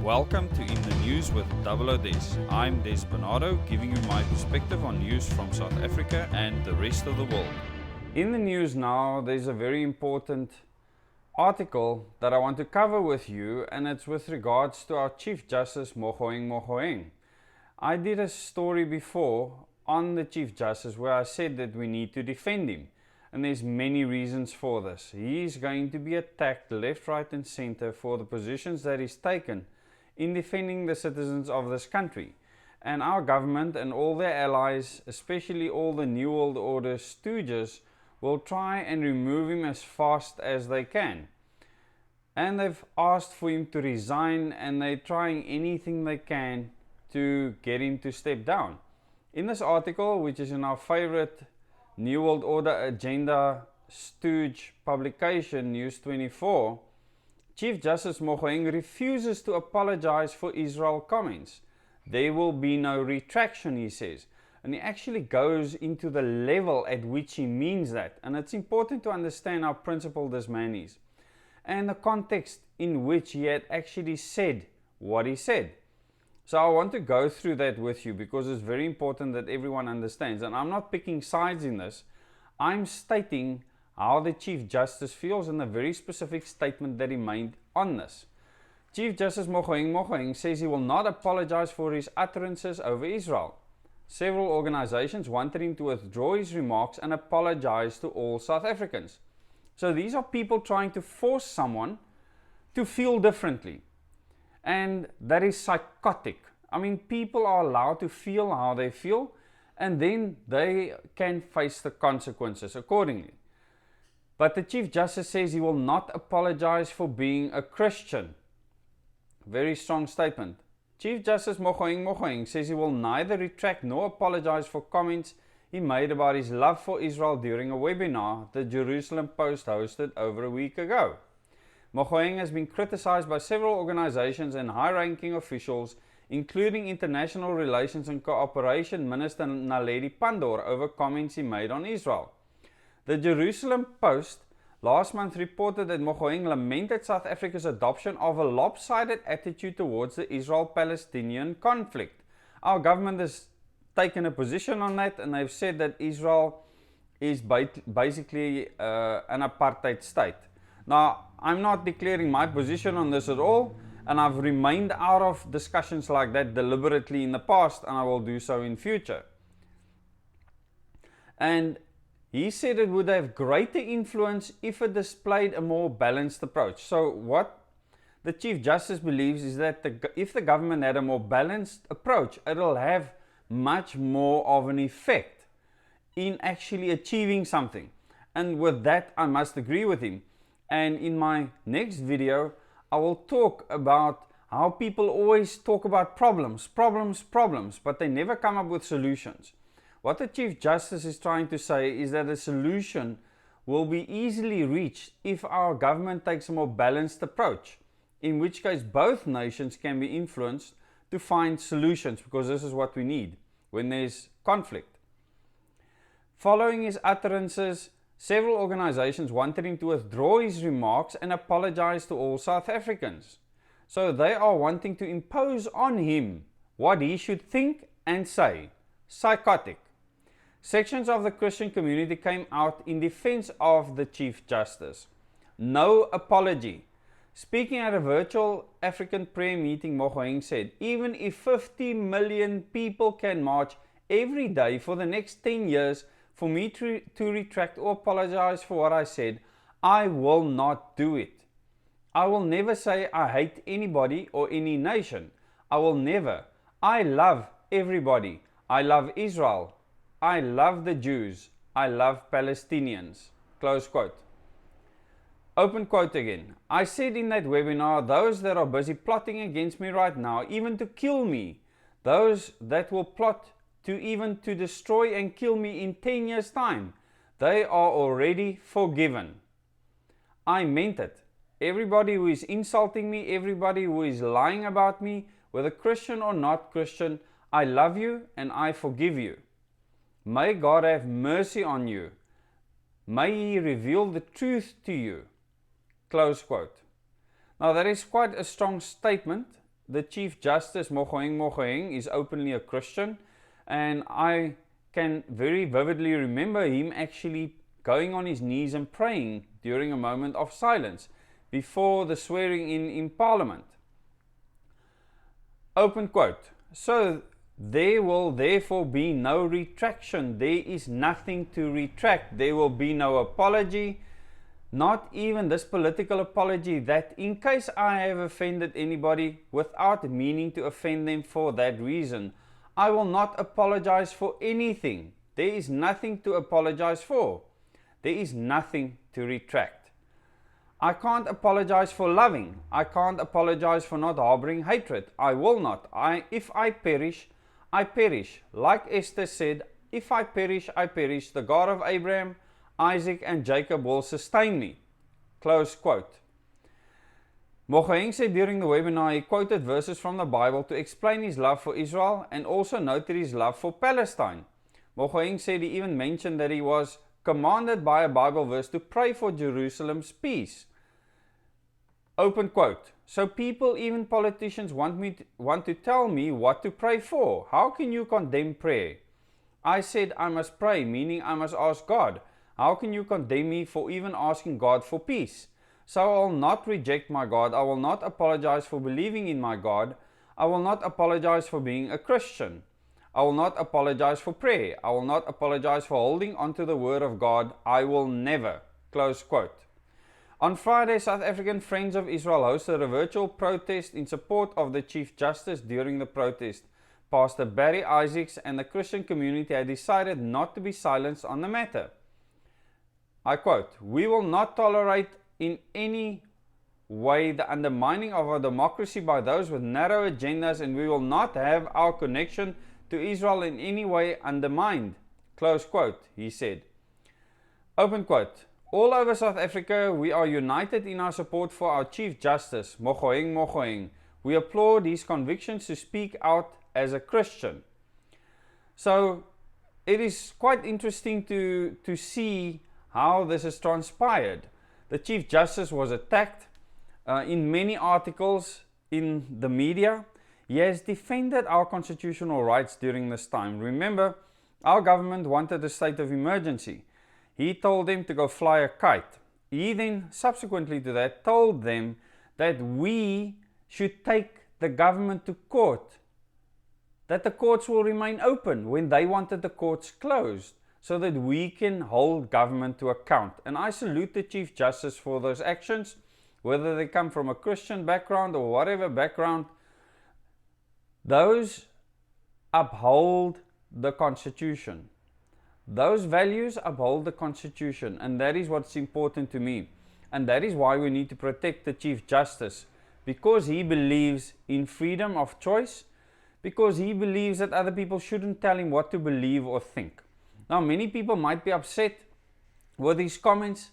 Welcome to In the News with Double O Des. I'm Des Bernardo, giving you my perspective on news from South Africa and the rest of the world. In the news now, there's a very important article that I want to cover with you, and it's with regards to our Chief Justice Mogoeng. I did a story before on the Chief Justice where I said that we need to defend him, and there's many reasons for this. He's going to be attacked left, right and center for the positions that he's taken in defending the citizens of this country. And our government and all their allies, especially all the New World Order stooges, will try and remove him as fast as they can. And they've asked for him to resign, and they're trying anything they can to get him to step down. In this article, which is in our favorite New World Order agenda stooge publication, News 24, Chief Justice Mogoeng refuses to apologize for Israel comments. There will be no retraction, he says. And he actually goes into the level at which he means that. And it's important to understand how principled this man is, and the context in which he had actually said what he said. So I want to go through that with you because it's very important that everyone understands. And I'm not picking sides in this. I'm stating how the Chief Justice feels and a very specific statement that he made on this. Chief Justice Mogoeng says he will not apologize for his utterances over Israel. Several organizations wanted him to withdraw his remarks and apologize to all South Africans. So these are people trying to force someone to feel differently. And that is psychotic. I mean, people are allowed to feel how they feel, and then they can face the consequences accordingly. But the Chief Justice says he will not apologize for being a Christian. Very strong statement. Chief Justice Mogoeng says he will neither retract nor apologize for comments he made about his love for Israel during a webinar the Jerusalem Post hosted over a week ago. Mogoeng has been criticized by several organizations and high-ranking officials, including International Relations and Cooperation Minister Naledi Pandor, over comments he made on Israel. The Jerusalem Post last month reported that Mogoeng lamented South Africa's adoption of a lopsided attitude towards the Israel-Palestinian conflict. Our government has taken a position on that, and they've said that Israel is basically an apartheid state. Now, I'm not declaring my position on this at all, and I've remained out of discussions like that deliberately in the past, and I will do so in future. And he said it would have greater influence if it displayed a more balanced approach. So what the Chief Justice believes is that if the government had a more balanced approach, it'll have much more of an effect in actually achieving something. And with that, I must agree with him. And in my next video, I will talk about how people always talk about problems, but they never come up with solutions. What the Chief Justice is trying to say is that a solution will be easily reached if our government takes a more balanced approach, in which case both nations can be influenced to find solutions, because this is what we need when there's conflict. Following his utterances, several organizations wanted him to withdraw his remarks and apologize to all South Africans. So they are wanting to impose on him what he should think and say. Psychotic. Sections of the Christian community came out in defense of the Chief Justice. No apology. Speaking at a virtual African prayer meeting, Mogoeng said, even if 50 million people can march every day for the next 10 years for me to retract or apologize for what I said, I will not do it. I will never say I hate anybody or any nation. I will never. I love everybody. I love Israel. I love the Jews. I love Palestinians. Close quote. Open quote again. I said in that webinar, those that are busy plotting against me right now, even to kill me, those that will plot even to destroy and kill me in 10 years' time, they are already forgiven. I meant it. Everybody who is insulting me, everybody who is lying about me, whether Christian or not Christian, I love you and I forgive you. May God have mercy on you. May He reveal the truth to you. Close quote. Now that is quite a strong statement, the Chief Justice Mogoeng is openly a Christian, and I can very vividly remember him actually going on his knees and praying during a moment of silence before the swearing in Parliament. Open quote. So there will therefore be no retraction. There is nothing to retract. There will be no apology, not even this political apology that in case I have offended anybody without meaning to offend them for that reason, I will not apologize for anything. There is nothing to apologize for. There is nothing to retract. I can't apologize for loving. I can't apologize for not harboring hatred. I will not. If I perish, I perish. Like Esther said, if I perish, I perish. The God of Abraham, Isaac and Jacob will sustain me. Close quote. Mogoeng said during the webinar he quoted verses from the Bible to explain his love for Israel and also noted his love for Palestine. Mogoeng said he even mentioned that he was commanded by a Bible verse to pray for Jerusalem's peace. Open quote. So people, even politicians, want to tell me what to pray for. How can you condemn prayer? I said I must pray, meaning I must ask God. How can you condemn me for even asking God for peace? So I will not reject my God. I will not apologize for believing in my God. I will not apologize for being a Christian. I will not apologize for prayer. I will not apologize for holding onto the word of God. I will never. Close quote. On Friday, South African Friends of Israel hosted a virtual protest in support of the Chief Justice. During the protest, Pastor Barry Isaacs and the Christian community had decided not to be silenced on the matter. I quote, "We will not tolerate in any way the undermining of our democracy by those with narrow agendas, and we will not have our connection to Israel in any way undermined." Close quote, he said. Open quote. All over South Africa, we are united in our support for our Chief Justice, Mogoeng. We applaud his convictions to speak out as a Christian. So it is quite interesting to see how this has transpired. The Chief Justice was attacked in many articles in the media. He has defended our constitutional rights during this time. Remember, our government wanted a state of emergency. He told them to go fly a kite. He then, subsequently to that, told them that we should take the government to court, that the courts will remain open when they wanted the courts closed, so that we can hold government to account. And I salute the Chief Justice for those actions, whether they come from a Christian background or whatever background. Those uphold the Constitution. Those values uphold the Constitution, and that is what's important to me. And that is why we need to protect the Chief Justice, because he believes in freedom of choice, because he believes that other people shouldn't tell him what to believe or think. Now, many people might be upset with these comments.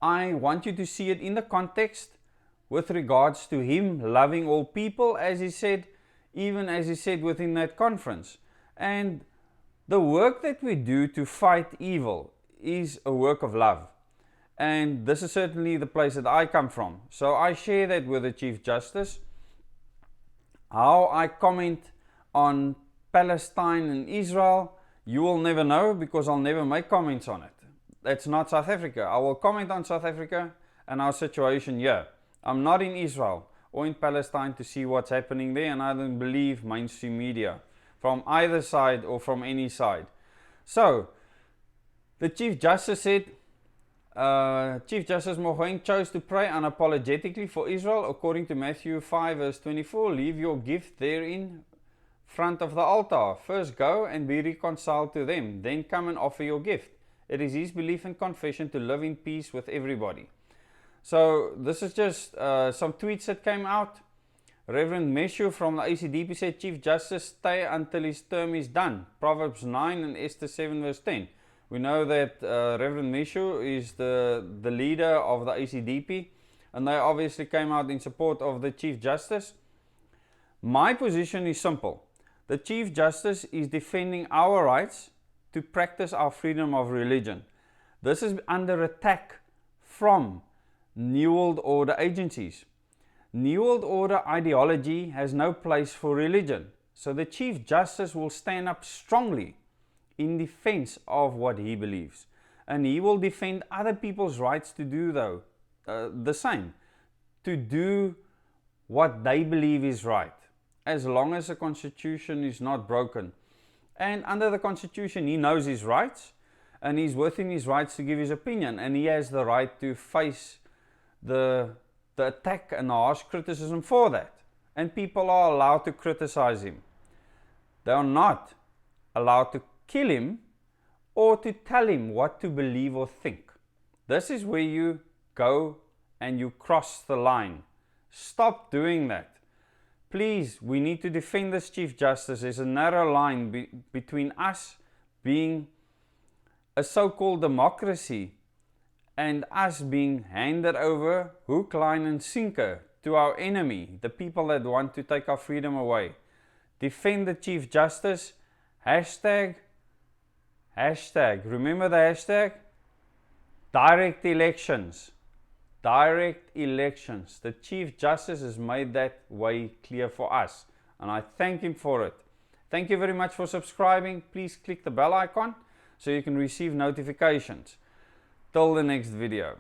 I want you to see it in the context with regards to him loving all people, as he said, even as he said within that conference. And the work that we do to fight evil is a work of love. And this is certainly the place that I come from. So I share that with the Chief Justice. How I comment on Palestine and Israel, you will never know, because I'll never make comments on it. That's not South Africa. I will comment on South Africa and our situation here. I'm not in Israel or in Palestine to see what's happening there, and I don't believe mainstream media from either side or from any side. So, the Chief Justice said, Chief Justice Mogoeng chose to pray unapologetically for Israel according to Matthew 5 verse 24. Leave your gift there in front of the altar. First go and be reconciled to them. Then come and offer your gift. It is his belief and confession to live in peace with everybody. So this is just some tweets that came out. Reverend Meshu from the ACDP said, Chief Justice stay until his term is done. Proverbs 9 and Esther 7 verse 10. We know that Reverend Meshu is the leader of the ACDP, and they obviously came out in support of the Chief Justice. My position is simple. The Chief Justice is defending our rights to practice our freedom of religion. This is under attack from New World Order agencies. New World Order ideology has no place for religion. So the Chief Justice will stand up strongly in defense of what he believes. And he will defend other people's rights to do the same. To do what they believe is right. As long as the Constitution is not broken. And under the Constitution, he knows his rights. And he's within his rights to give his opinion. And he has the right to face the attack and the harsh criticism for that. And people are allowed to criticize him. They are not allowed to kill him or to tell him what to believe or think. This is where you go and you cross the line. Stop doing that. Please, we need to defend this Chief Justice. There's a narrow line between us being a so-called democracy and us being handed over hook, line and sinker to our enemy, the people that want to take our freedom away. Defend the Chief Justice. Hashtag, remember the hashtag? Direct elections. Direct elections. The Chief Justice has made that way clear for us. And I thank him for it. Thank you very much for subscribing. Please click the bell icon so you can receive notifications. Till the next video.